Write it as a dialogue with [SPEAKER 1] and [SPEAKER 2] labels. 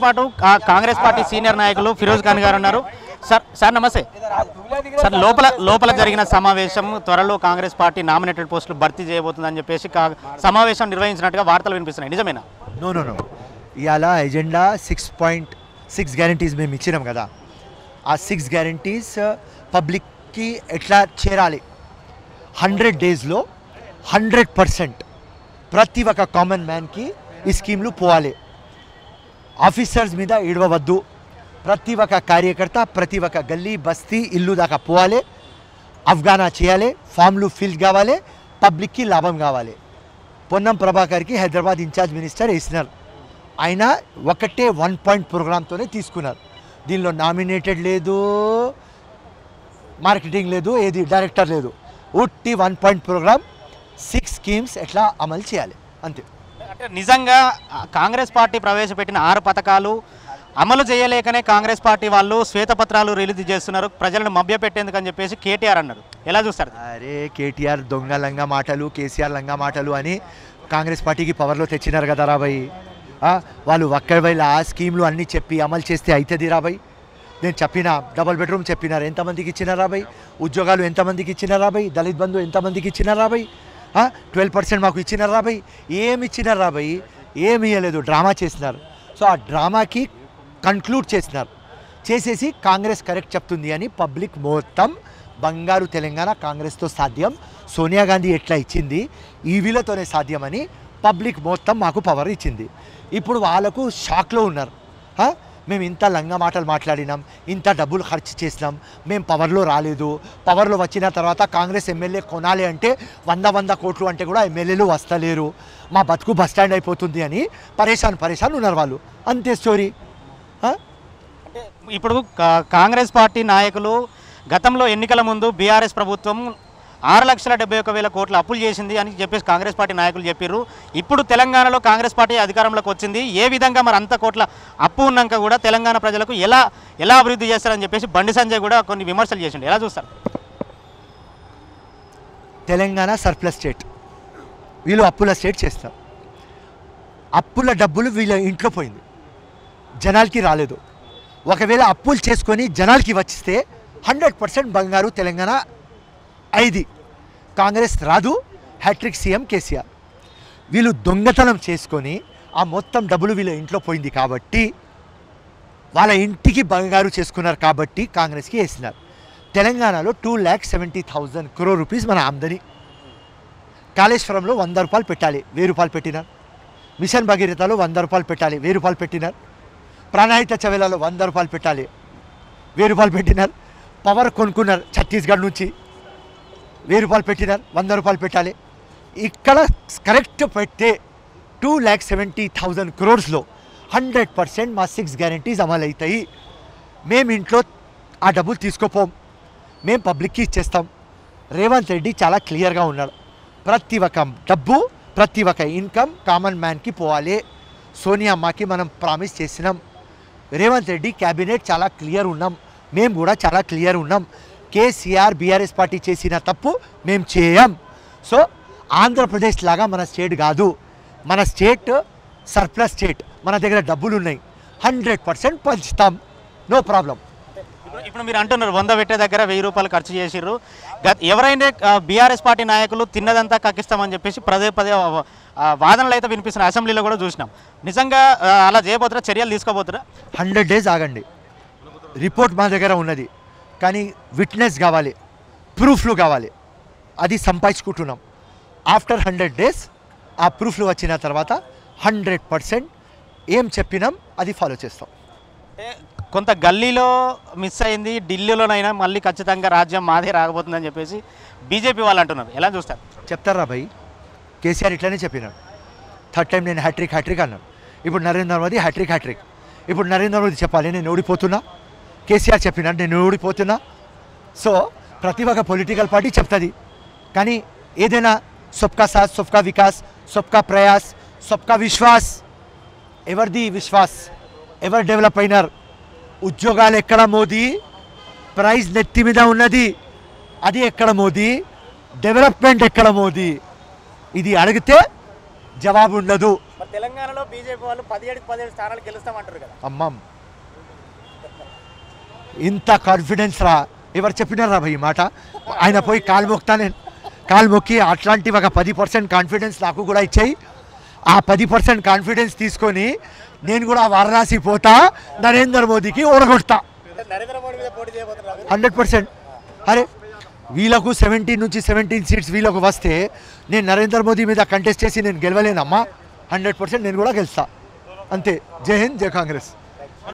[SPEAKER 1] పాటు Congress party senior నాయకులు ఫిరోజ్ ఖాన్ గారు ఉన్నారు. సార్ నమస్తే సార్. లోపల జరిగిన సమావేశం త్వరలో కాంగ్రెస్ పార్టీ నామినేటెడ్ పోస్టులు భర్తీ చేయబోతుందని చెప్పేసి సమావేశం నిర్వహించినట్టుగా వార్తలు వినిపిస్తున్నాయి, నిజమేనా?
[SPEAKER 2] నో ఇవాళ ఎజెండా 6.6 గ్యారంటీస్ మేము ఇచ్చినాం కదా. ఆ 6 గ్యారంటీస్ పబ్లిక్కి ఎట్లా చేరాలి, 100 డేస్లో 100% ప్రతి ఒక్క కామన్ మ్యాన్కి ఈ స్కీమ్లు పోవాలి. ఆఫీసర్స్ మీద ఏడవద్దు. ప్రతి ఒక్క కార్యకర్త ప్రతి ఒక్క గల్లీ బస్తీ ఇల్లు దాకా పోవాలి, అవగాహన చేయాలి, ఫామ్లు ఫిల్ కావాలి, పబ్లిక్కి లాభం కావాలి. పొన్నం ప్రభాకర్కి హైదరాబాద్ ఇన్ఛార్జ్ మినిస్టర్ వేసినారు. ఆయన ఒకటే 1 పాయింట్ ప్రోగ్రామ్తోనే తీసుకున్నారు. దీనిలో నామినేటెడ్ లేదు, మార్కెటింగ్ లేదు, ఏది డైరెక్టర్ లేదు, ఉట్టి 1 పాయింట్ ప్రోగ్రామ్, 6 స్కీమ్స్ ఎట్లా అమలు చేయాలి అంతే.
[SPEAKER 1] అంటే నిజంగా కాంగ్రెస్ పార్టీ ప్రవేశపెట్టిన 6 పథకాలు అమలు చేయలేకనే కాంగ్రెస్ పార్టీ వాళ్ళు శ్వేతపత్రాలు రిలీజ్ చేస్తున్నారు, ప్రజలను మభ్యపెట్టేందుకు అని చెప్పేసి కేటీఆర్ అన్నారు. ఎలా చూస్తారు?
[SPEAKER 2] అరే కేటీఆర్ దొంగ లంగా మాటలు, కేసీఆర్ లంగా మాటలు అని కాంగ్రెస్ పార్టీకి పవర్లో తెచ్చినారు కదా రాబాయి. వాళ్ళు ఒక్కడివైనా ఆ స్కీమ్లు అన్నీ చెప్పి అమలు చేస్తే అవుతుంది రాబాయి. నేను చెప్పిన డబుల్ బెడ్రూమ్ చెప్పినారు, ఎంతమందికి ఇచ్చినారు రాబాయి? ఉద్యోగాలు ఎంతమందికి ఇచ్చినారు రాబాయి? దళిత్ బంధు ఎంతమందికి ఇచ్చినారు రాబాయి? 12% మాకు ఇచ్చినారు రాబాయి. ఏమి ఇచ్చినారు రాబాయి? ఏమి ఇవ్వలేదు, డ్రామా చేసినారు. సో ఆ డ్రామాకి కన్క్లూడ్ చేసినారు. చేసేసి కాంగ్రెస్ కరెక్ట్ చెప్తుంది అని పబ్లిక్ మొత్తం బంగారు తెలంగాణ కాంగ్రెస్తో సాధ్యం, సోనియా గాంధీ ఎట్లా ఇచ్చింది ఈవీలతోనే సాధ్యమని పబ్లిక్ మొత్తం మాకు పవర్ ఇచ్చింది. ఇప్పుడు వాళ్ళకు షాక్లో ఉన్నారు. మేము ఇంత లంగా మాటలు మాట్లాడినాం, ఇంత డబ్బులు ఖర్చు చేసినాం, మేము పవర్లో రాలేదు, పవర్లో వచ్చిన తర్వాత కాంగ్రెస్ ఎమ్మెల్యే కొనాలి అంటే 100 కోట్లు అంటే కూడా ఎమ్మెల్యేలు వస్తలేరు, మా బతుకు బస్టాండ్ అయిపోతుంది అని పరేషాన్ ఉన్నారు వాళ్ళు. అంతే స్టోరీ.
[SPEAKER 1] అంటే ఇప్పుడు కాంగ్రెస్ పార్టీ నాయకులు గతంలో ఎన్నికల ముందు బీఆర్ఎస్ ప్రభుత్వం 6,71,000 కోట్ల అప్పులు చేసింది అని చెప్పేసి కాంగ్రెస్ పార్టీ నాయకులు చెప్పారు. ఇప్పుడు తెలంగాణలో కాంగ్రెస్ పార్టీ అధికారంలోకి వచ్చింది, ఏ విధంగా మరి అంత కోట్ల అప్పు ఉన్నాక కూడా తెలంగాణ ప్రజలకు ఎలా అభివృద్ధి చేస్తారని చెప్పేసి బండి సంజయ్ కూడా కొన్ని విమర్శలు చేసిండు. ఎలా చూస్తారు?
[SPEAKER 2] తెలంగాణ సర్ప్లస్ స్టేట్, వీళ్ళు అప్పుల స్టేట్ చేస్తారు. అప్పుల డబ్బులు వీళ్ళ ఇంట్లో పోయింది, జనాలకి రాలేదు. ఒకవేళ అప్పులు చేసుకొని జనాలకి వచ్చిస్తే 100% బంగారు తెలంగాణ ఐది. కాంగ్రెస్ రాదు, హ్యాట్రిక్ సీఎం కేసీఆర్. వీళ్ళు దొంగతనం చేసుకొని ఆ మొత్తం డబ్బులు వీళ్ళ ఇంట్లో పోయింది కాబట్టి, వాళ్ళ ఇంటికి బంగారు చేసుకున్నారు కాబట్టి కాంగ్రెస్కి వేసినారు. తెలంగాణలో 2,70,000 crore రూపీస్ మన ఆమ్దని. కాళేశ్వరంలో 100 రూపాయలు పెట్టాలి, 1000 రూపాయలు పెట్టినారు. మిషన్ భగీరథలో 100 రూపాయలు పెట్టాలి, 1000 రూపాయలు పెట్టినారు. ప్రాణహిత చవేలాలో 100 రూపాయలు పెట్టాలి, 1000 రూపాయలు పెట్టినారు. పవర్ కొనుక్కున్నారు ఛత్తీస్గఢ్ నుంచి, 1000 రూపాయలు పెట్టినారు, 100 రూపాయలు పెట్టాలి. ఇక్కడ కరెక్ట్ పెట్టే 2,70,000 crores 100% మా 6 గ్యారంటీస్ అమలు అవుతాయి. మేము ఇంట్లో ఆ డబ్బులు తీసుకోపోం, మేము పబ్లిక్కి ఇచ్చేస్తాం. రేవంత్ రెడ్డి చాలా క్లియర్గా ఉన్నాడు, ప్రతి ఒక్క డబ్బు ప్రతి ఒక్క ఇన్కమ్ కామన్ మ్యాన్కి పోవాలి. సోనియా అమ్మకి మనం ప్రామిస్ చేసినాం. రేవంత్ రెడ్డి క్యాబినెట్ చాలా క్లియర్ ఉన్నాం, మేము కూడా చాలా క్లియర్ ఉన్నాం. కేసీఆర్ బీఆర్ఎస్ పార్టీ చేసిన తప్పు మేము చేయం. సో ఆంధ్రప్రదేశ్ లాగా మన స్టేట్ కాదు, మన స్టేట్ సర్ప్లస్ స్టేట్, మన దగ్గర డబ్బులు ఉన్నాయి, 100% పంచుతాం, నో ప్రాబ్లం.
[SPEAKER 1] ఇప్పుడు మీరు అంటున్నారు 100 పెట్టే దగ్గర 1000 రూపాయలు ఖర్చు చేసిర్రు. ఎవరైనా బీఆర్ఎస్ పార్టీ నాయకులు తిన్నదంతా కక్కిస్తామని చెప్పేసి పదే వాదనలు అయితే వినిపిస్తున్నాయి, అసెంబ్లీలో కూడా చూసినాం. నిజంగా అలా చేయబోతున్నా, చర్యలు తీసుకోబోతున్నా?
[SPEAKER 2] 100 days ఆగండి, రిపోర్ట్ మా దగ్గర ఉన్నది, కానీ విట్నెస్ కావాలి, ప్రూఫ్లు కావాలి, అది సంపాదించుకుంటున్నాం. ఆఫ్టర్ 100 days ఆ ప్రూఫ్లు వచ్చిన తర్వాత 100% ఏం చెప్పినాం అది ఫాలో చేస్తాం.
[SPEAKER 1] కొంత గల్లీలో మిస్ అయింది, ఢిల్లీలోనైనా మళ్ళీ ఖచ్చితంగా రాజ్యం మాదే రాకపోతుందని చెప్పేసి బీజేపీ వాళ్ళు అంటున్నారు. ఎలా చూస్తారు?
[SPEAKER 2] చెప్తారా భయ్, కేసీఆర్ ఇట్లనే చెప్పినాడు, 3rd time నేను హ్యాట్రిక్ అన్నాడు. ఇప్పుడు నరేంద్ర మోదీ హ్యాట్రిక్. ఇప్పుడు నరేంద్ర మోదీ చెప్పాలి నేను ఓడిపోతున్నా, కేసీఆర్ చెప్పినాడు నేను ఓడిపోతున్నా. సో ప్రతి ఒక్క పొలిటికల్ పార్టీ చెప్తుంది, కానీ ఏదైనా సబ్కా సాత్ సబ్కా వికాస్ సబ్కా ప్రయాస్ సబ్కా విశ్వాస్. ఎవరిది విశ్వాస్? ఎవరు డెవలప్ అయినారు? ఉద్యోగాలు ఎక్కడ మోదీ? ప్రైజ్ నెత్తి మీద ఉన్నది, అది ఎక్కడ మోదీ? డెవలప్మెంట్ ఎక్కడ మోదీ? ఇది అడిగితే జవాబు ఉండదు.
[SPEAKER 1] తెలంగాణలో బీజేపీ వాళ్ళు 17 స్థానాలు గెలుస్తామంటారు కదా.
[SPEAKER 2] అమ్మం ఇంత కాన్ఫిడెన్స్ రా, ఎవరు చెప్పినారా భయ్ ఈ మాట? ఆయన పోయి కాలు మొక్కి అట్లాంటి ఒక 10% కాన్ఫిడెన్స్ నాకు కూడా ఇచ్చాయి. ఆ 10% కాన్ఫిడెన్స్ తీసుకొని నేను కూడా వారణాసి పోతా, నరేంద్ర మోదీకి ఓడగొడతా
[SPEAKER 1] నరేంద్ర మోడీ మీద పోటీ చేయబోతున్నారు
[SPEAKER 2] 100%. అరే వీళ్ళకు 17 సీట్స్ వీళ్ళకు వస్తే నేను నరేంద్ర మోదీ మీద కంటెస్ట్ చేసి నేను గెలవలేనమ్మా. 100% నేను కూడా గెలుస్తా. అంతే. జై హింద్, జై కాంగ్రెస్.